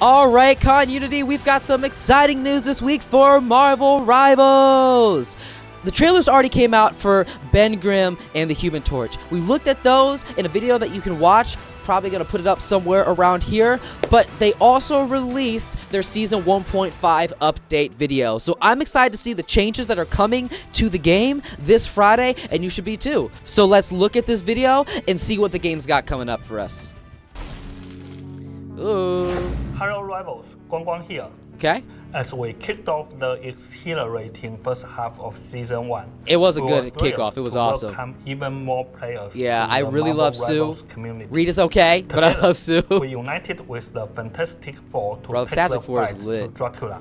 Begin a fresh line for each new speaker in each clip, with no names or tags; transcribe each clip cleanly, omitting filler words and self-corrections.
All right, Unity, we've got some exciting news this week for Marvel Rivals. The trailers already came out for Ben Grimm and the Human Torch. We looked at those in a video that you can watch. Probably going to put it up somewhere around here. But they also released their Season 1.5 update video. So I'm excited to see the changes that are coming to the game this Friday, and you should be too. So let's look at this video and see what the game's got coming up for us. Ooh.
Hello Rivals, Guang here.
Okay.
As we kicked off the exhilarating first half of Season 1,
it was a good kickoff. It was awesome.
Welcome even more players.
Yeah,
to
I
the
really
Marvel
love Sue.
Rivals community.
Reed is okay, but I love Sue.
We united with the Fantastic Four to
Bro,
take
Fantastic
the
Four is
fight
lit.
to Dracula.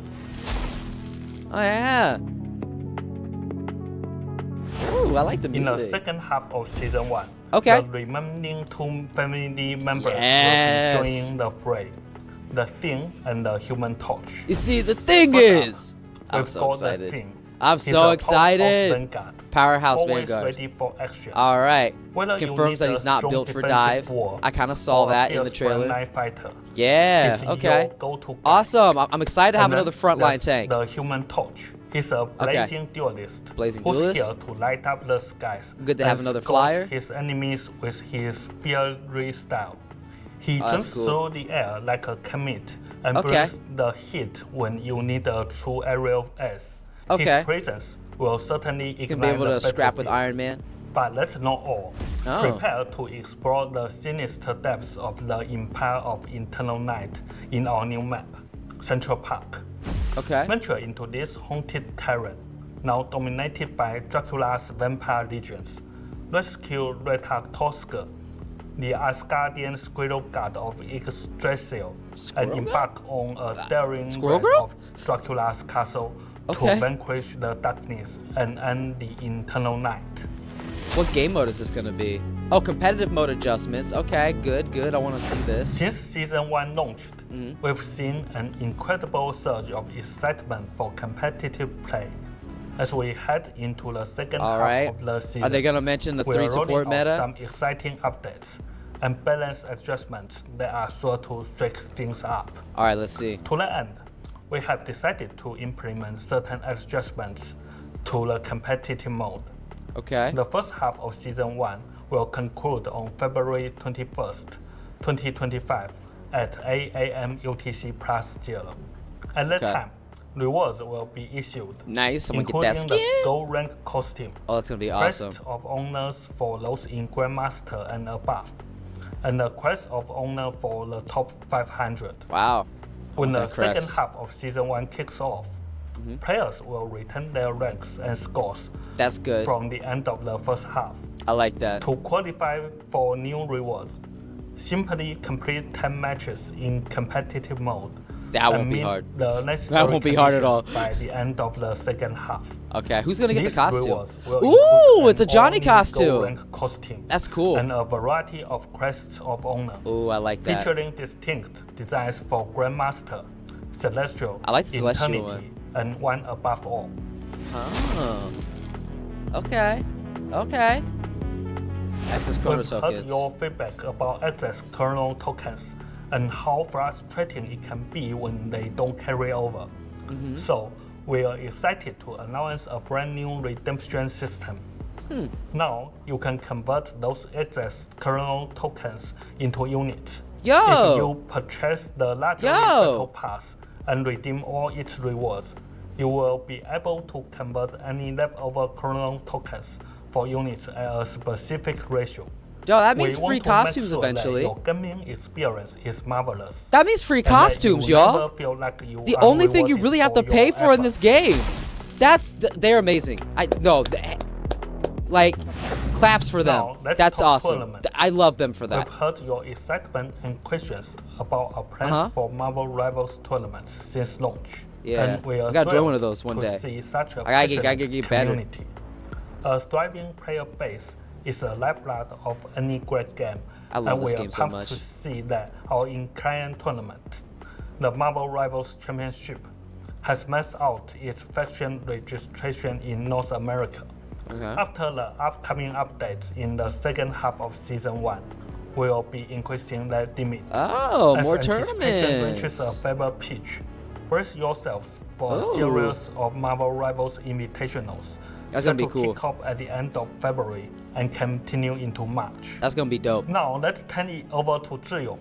Oh yeah. Ooh, I like the music.
In the second half of Season 1,
okay,
the remaining two family members
yes.
will be joining the fray. The Thing and the Human Torch.
You see, the thing is, I'm
We've
so
got
excited.
The Thing.
I'm
He's
so
a
excited.
Vanguard.
Powerhouse
Always
Vanguard.
ready for action.
All right.
Whether
Confirms that he's not built for dive. I kind of saw that in the trailer.
Fighter,
yeah. Okay. Awesome. I'm excited to have another frontline tank.
The Human Torch. He's a blazing duelist.
Blazing
who's
duelist.
here to light up the skies.
Good to have another flyer.
His enemies with his fiery style. He jumps
cool.
through the air like a comet and brings the heat when you need a true aerial ace. His presence will certainly ignite
He's gonna be able to scrap with Iron Man.
But that's not all.
Oh.
Prepare to explore the sinister depths of the Empire of Eternal Night in our new map, Central Park.
Okay.
Venture into this haunted terrain, now dominated by Dracula's vampire legions. Rescue Reta Tosca, the Asgardian squirrel god of Yggdrasil, and embark on a daring raid of Dracula's castle to vanquish the darkness and end the eternal night.
What game mode is this going to be? Oh, competitive mode adjustments. Okay, good, good. I want to see this.
Since Season 1 launched, we've seen an incredible surge of excitement for competitive play. As we head into the second half of the season,
are they going to mention the 3 support meta?
Some exciting updates and balance adjustments that are sure to shake things up.
All right, let's see.
To that end, we have decided to implement certain adjustments to the competitive mode.
Okay.
The first half of Season 1 will conclude on February 21st, 2025 at 8 a.m. UTC +0. At that time, rewards will be issued.
Nice, I'm gonna get that skin.
Including the gold rank costume.
Oh, that's gonna be awesome.
Crest of Honors for those in Grandmaster and above. And the Crest of Honor for the top 500.
Wow.
When the second half of Season 1 kicks off, players will return their ranks and scores from the end of the first half.
I like that.
To qualify for new rewards, simply complete 10 matches in competitive mode.
That won't be hard.
That won't be hard at all. By the end of the second half.
Okay, who's gonna get the costume? Ooh, it's a Johnny costume. That's cool.
And a variety of crests of honor.
Ooh, I like that.
Featuring distinct designs for Grandmaster, Celestial,
I like the Celestial
Eternity, and One Above All.
Oh. Okay. Okay. Access Chrono
We've heard your feedback about access Chrono tokens and how frustrating it can be when they don't carry over. So we are excited to announce a brand new redemption system. Now you can convert those excess Chrono tokens into units. If you purchase the Legendary Battle Pass and redeem all its rewards, you will be able to convert any leftover Chrono tokens for units at a specific ratio.
Yo, that means free costumes eventually.
Your gaming experience is marvelous.
That means free costumes, y'all. The only thing you really have to pay for in this game. They're amazing. Like, claps for them. That's awesome. I love them for that.
We've heard your excitement and questions about our plans for Marvel Rivals tournaments since launch.
Yeah,
and we are
I gotta join one of those one day.
See such a
I gotta get better.
Community. A thriving player base is the lifeblood of any great game.
I love this game so much.
We are pumped to see that our in-client tournament, the Marvel Rivals Championship, has maxed out its faction registration in North America. After the upcoming updates in the second half of Season 1, will be increasing their limit.
Oh,
As
more
anticipation reaches a
tournaments.
fever pitch, brace yourselves for
Ooh.
a series of Marvel Rivals Invitationals.
That's
set
gonna be
to
cool.
kick off at the end of February and continue into March.
That's gonna be dope.
Now let's turn it over to Zhiyong,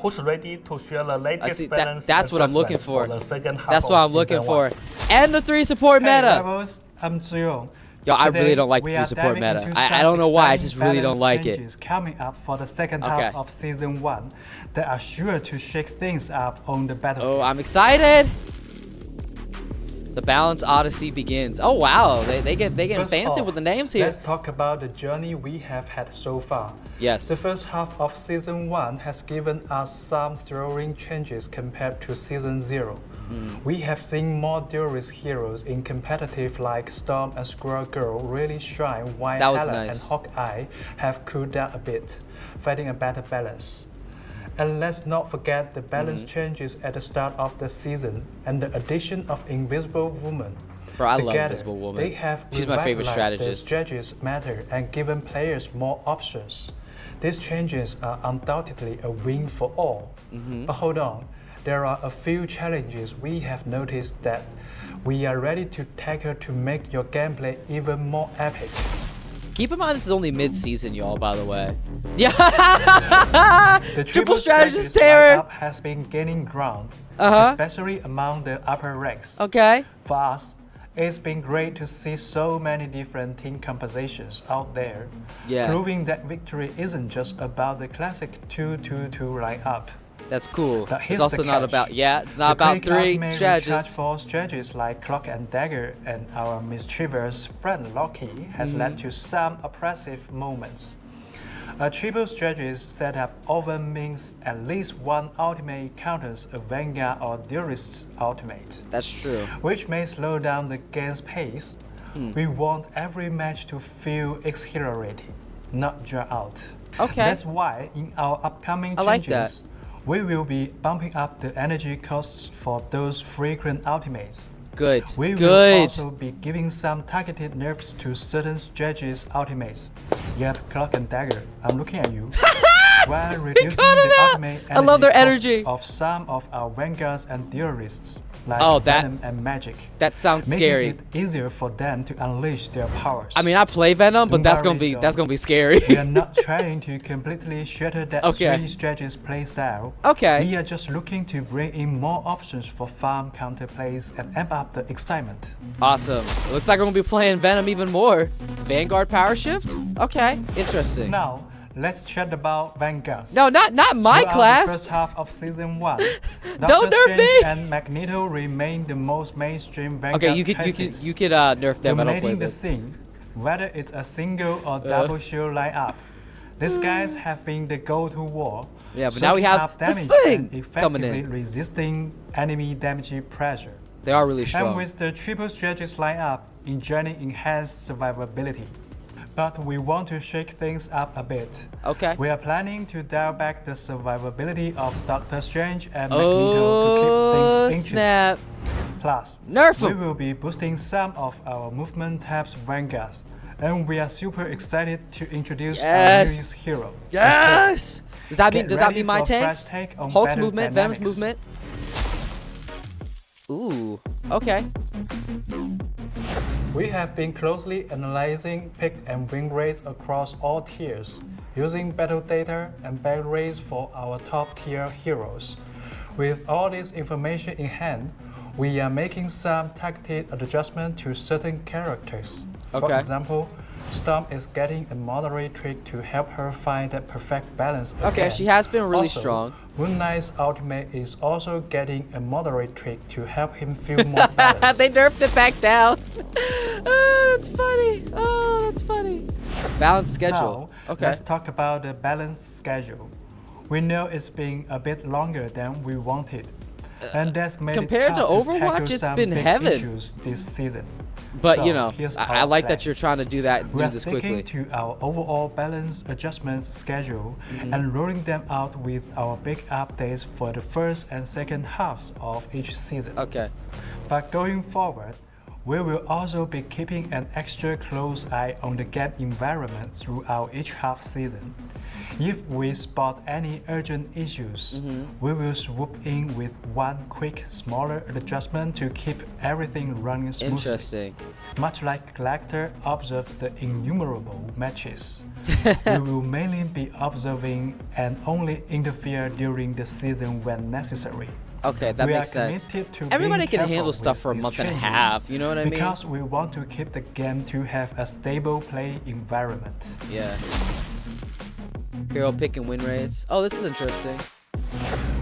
who's ready to share the latest
see,
balance
that's what I'm looking
adjustments
for.
the second half
That's
of
what I'm looking
season
for.
one.
And the 3 support
Hey
meta.
Rebels, I'm Zhiyong.
Yo, I really
Today,
don't like
we
the
are
3 support
diving
meta.
into
I
some
don't know why, I
exciting
just really don't
balance
like it.
changes coming up for the second
Okay.
half of season 1 that are sure to shake things up on the battlefield.
Oh, I'm excited. The Balance Odyssey begins. Oh wow, they get
First
fancy
off,
with the names here.
Let's talk about the journey we have had so far.
Yes.
The first half of season 1 has given us some thrilling changes compared to season 0. We have seen more duelist heroes in competitive like Storm and Squirrel Girl really shine, while
That was
Hela
nice.
and Hawkeye have cooled down a bit, finding a better balance. And let's not forget the balance changes at the start of the season and the addition of Invisible Woman.
Bro, I love
Together,
Invisible Woman.
They have
She's my favorite
revitalized the
strategist.
strategies matter and given players more options. These changes are undoubtedly a win for all. But hold on, there are a few challenges we have noticed that we are ready to tackle to make your gameplay even more epic.
Keep in mind this is only mid-season, y'all, by the way. Yeah.
The
Triple strategist
strategist
terror.
lineup has been gaining ground,
Uh-huh.
especially among the upper ranks.
Okay.
For us, it's been great to see so many different team compositions out there,
Yeah.
proving that victory isn't just about the classic 2-2-2 lineup.
That's cool.
But
It's
here's
also
the
not
catch.
about it's not
The
about
quick up
3
may recharge
strategists.
for strategies like Clock and Dagger and our mischievous friend Loki has led to some oppressive moments. A triple strategist setup often means at least one ultimate counters a Vanguard or Duelist's ultimate,
That's true.
which may slow down the game's pace. We want every match to feel exhilarating, not draw out.
Okay.
That's why in our upcoming
I like
changes, we will be bumping up the energy costs for those frequent ultimates.
Good.
We will
Good.
also be giving some targeted nerfs to certain strategies' ultimates. Yep, Clock and Dagger, I'm looking at you. While reducing
got
the
it out.
ultimate
I love their
costs
energy.
of some of our Vanguards and Duelists, like
Oh, that-
Venom and Magic,
That sounds
making
scary.
it easier for them to unleash their powers.
I mean, I play Venom, but
Don't
that's
worry,
gonna be
though.
scary.
We are not trying to completely shatter that
Okay.
three strategies playstyle.
Okay.
We are just looking to bring in more options for farm counterplays and amp up the excitement.
Awesome. It looks like I'm gonna be playing Venom even more. Vanguard power shift? Okay. Interesting.
Now, let's chat about Vanguards.
No, not my
Throughout the
class.
first half of season 1,
Don't
Doctor
nerf
Strange
me!
and Magneto remain the most mainstream Vanguard
Okay, you could
choices,
nerf them. I don't play
dominating the
them.
scene, whether it's a single or double shield lineup. These guys have been the go-to war.
Yeah, but now we
soaking
have
up
the
damage
Thing
and
coming
effectively
in.
resisting enemy damage pressure.
They are really
And
strong.
with the triple strategies lineup, enjoying enhanced survivability. But we want to shake things up a bit.
Okay.
We are planning to dial back the survivability of Doctor Strange and Magneto
Oh,
to keep things interesting.
snap.
Plus,
Nerf
we
'em.
will be boosting some of our movement tabs Vanguards, and we are super excited to introduce our
Yes.
newest hero.
Yes. Does that
Get
mean
ready
my
for a fresh
tanks?
take on
Hulk's
battle
movement, Venom's
dynamics.
movement. Ooh. Okay.
We have been closely analyzing pick and win rates across all tiers, using battle data and battle rates for our top tier heroes. With all this information in hand, we are making some targeted adjustments to certain characters. For
Okay.
example, Storm is getting a moderate trick to help her find that perfect balance
Okay,
again.
she has been really
Also,
strong.
Moon Knight's ultimate is also getting a moderate trick to help him feel more balanced.
They nerfed it back down. Oh, that's funny. Oh, that's funny. Balanced schedule.
Now,
Okay.
let's talk about the balanced schedule. We know it's been a bit longer than we wanted, and that's made
compared
it
to
tough
Overwatch,
tackle
it's
some
been
big
heaven.
issues this season.
But
So,
you know,
here's
I
our
like
plan.
that you're trying to do
We are
this
sticking
quickly.
to our overall balance adjustments schedule
Mm-hmm.
and rolling them out with our big updates for the first and second halves of each season.
Okay.
But going forward, We will also be keeping an extra close eye on the game environment throughout each half season. If we spot any urgent issues, we will swoop in with one quick, smaller adjustment to keep everything running smoothly.
Interesting.
Much like Collector observed the innumerable matches, we will mainly be observing and only interfere during the season when necessary.
Okay, that makes sense. Everybody can handle stuff for a month and a half, you know what I mean?
Because we want to keep the game to have a stable play environment.
Yeah. Hero pick and win rates. Oh, this is interesting.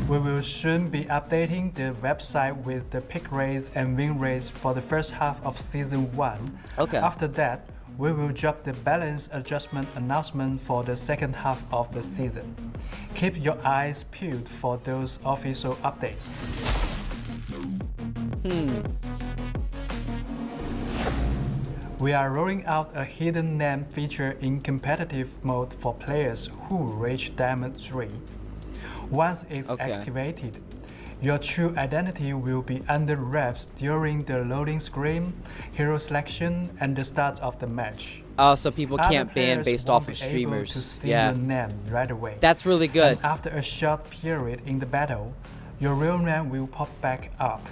We will soon be updating the website with the pick rates and win rates for the first half of Season 1.
Okay.
After that, we will drop the balance adjustment announcement for the second half of the season. Keep your eyes peeled for those official updates. We are rolling out a hidden name feature in competitive mode for players who reach Diamond 3. Once it's activated, your true identity will be under wraps during the loading screen, hero selection, and the start of the match.
Oh, so people can't
Other
ban
players
based
won't
off of
be able
streamers.
to see
Yeah.
your name right away.
That's really good.
And after a short period in the battle, your real name will pop back up.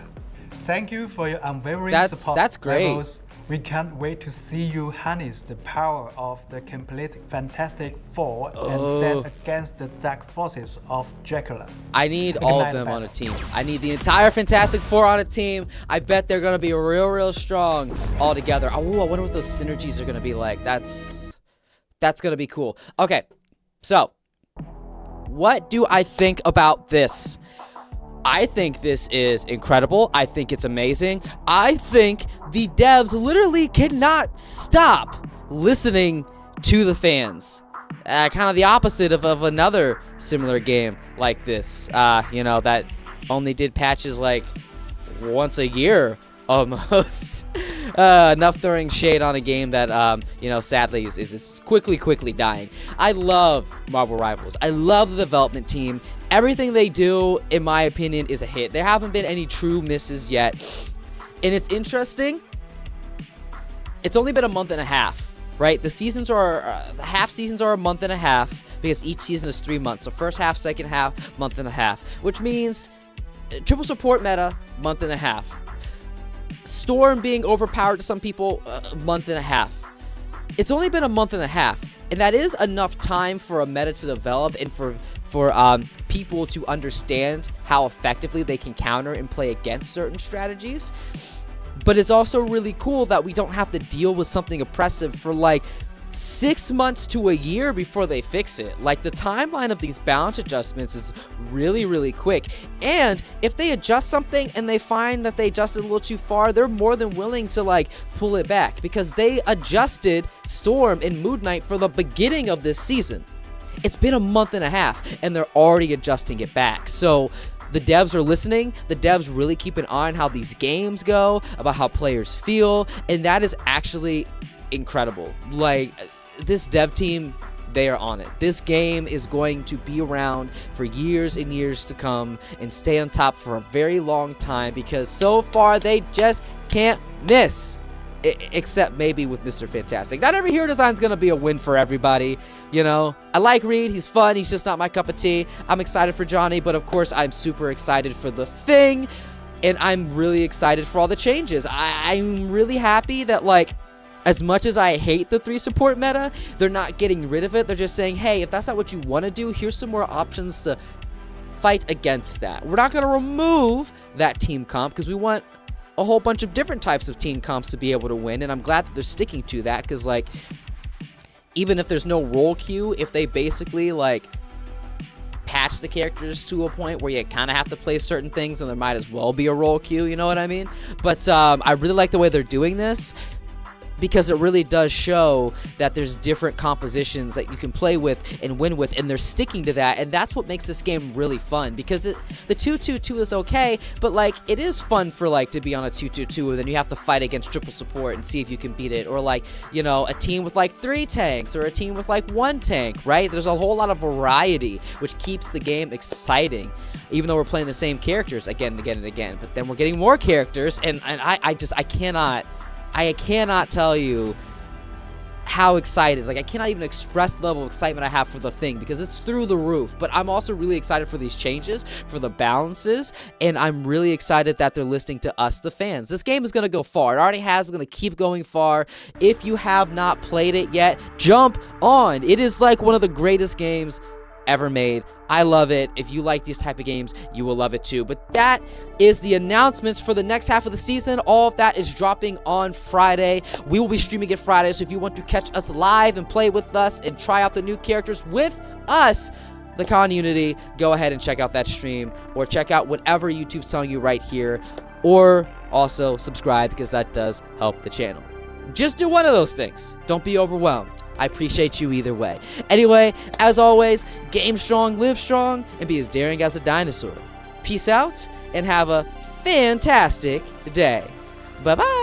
Thank you for your unwavering support.
That's great.
Rebels. We can't wait to see you harness the power of the complete Fantastic Four and stand against the dark forces of Dracula.
I need all of them on a team. I need the entire Fantastic Four on a team. I bet they're going to be real strong all together. Oh, I wonder what those synergies are going to be like. That's going to be cool. Okay, so what do I think about this? I think this is incredible. I think it's amazing. I think the devs literally cannot stop listening to the fans. Kind of the opposite of another similar game like this, that only did patches like once a year almost. Enough throwing shade on a game that, sadly is quickly dying. I love Marvel Rivals. I love the development team. Everything they do, in my opinion, is a hit. There haven't been any true misses yet. And it's interesting. It's only been a month and a half, right? The half seasons are a month and a half because each season is 3 months. So first half, second half, month and a half, which means triple support meta, month and a half. Storm being overpowered to some people, month and a half. It's only been a month and a half, and that is enough time for a meta to develop and for people to understand how effectively they can counter and play against certain strategies. But it's also really cool that we don't have to deal with something oppressive for like 6 months to a year before they fix it. Like, the timeline of these balance adjustments is really quick. And if they adjust something and they find that they adjusted a little too far, they're more than willing to like pull it back, because they adjusted Storm and Moon Knight for the beginning of this season. It's been a month and a half and they're already adjusting it back. So the devs are listening. The devs really keep an eye on how these games go, about how players feel, and that is actually incredible. Like, this dev team, they are on it. This game is going to be around for years and years to come and stay on top for a very long time, because so far they just can't miss. Except maybe with Mr. Fantastic. Not every hero design is going to be a win for everybody, you know. I like Reed. He's fun. He's just not my cup of tea. I'm excited for Johnny, but of course I'm super excited for the Thing, and I'm really excited for all the changes. I'm really happy that, like, as much as I hate the 3 support meta, they're not getting rid of it. They're just saying, hey, if that's not what you want to do, here's some more options to fight against that. We're not going to remove that team comp because we want a whole bunch of different types of team comps to be able to win, and I'm glad that they're sticking to that, because, like, even if there's no role queue, if they basically, like, patch the characters to a point where you kind of have to play certain things, and there might as well be a role queue, you know what I mean? But I really like the way they're doing this, because it really does show that there's different compositions that you can play with and win with, and they're sticking to that, and that's what makes this game really fun, because the 2-2-2 is okay, but, like, it is fun for, like, to be on a 2-2-2, and then you have to fight against triple support and see if you can beat it, or, like, you know, a team with, like, 3 tanks, or a team with, like, 1 tank, right? There's a whole lot of variety, which keeps the game exciting, even though we're playing the same characters again and again and again, but then we're getting more characters, and I cannot I cannot tell you how excited, like I cannot even express the level of excitement I have for the thing because it's through the roof. But I'm also really excited for these changes, for the balances, and I'm really excited that they're listening to us, the fans. This game is going to go far. It already has, it's going to keep going far. If you have not played it yet, jump on. It is like one of the greatest games ever made. I love it. If you like these type of games, you will love it too. But that is the announcements for the next half of the season. All of that is dropping on Friday. We will be streaming it Friday, so if you want to catch us live and play with us and try out the new characters with us, the community, go ahead and check out that stream, or check out whatever YouTube's telling you right here, or also subscribe because that does help the channel. Just do one of those things. Don't be overwhelmed. I appreciate you either way. Anyway, as always, game strong, live strong, and be as daring as a dinosaur. Peace out, and have a fantastic day. Bye-bye.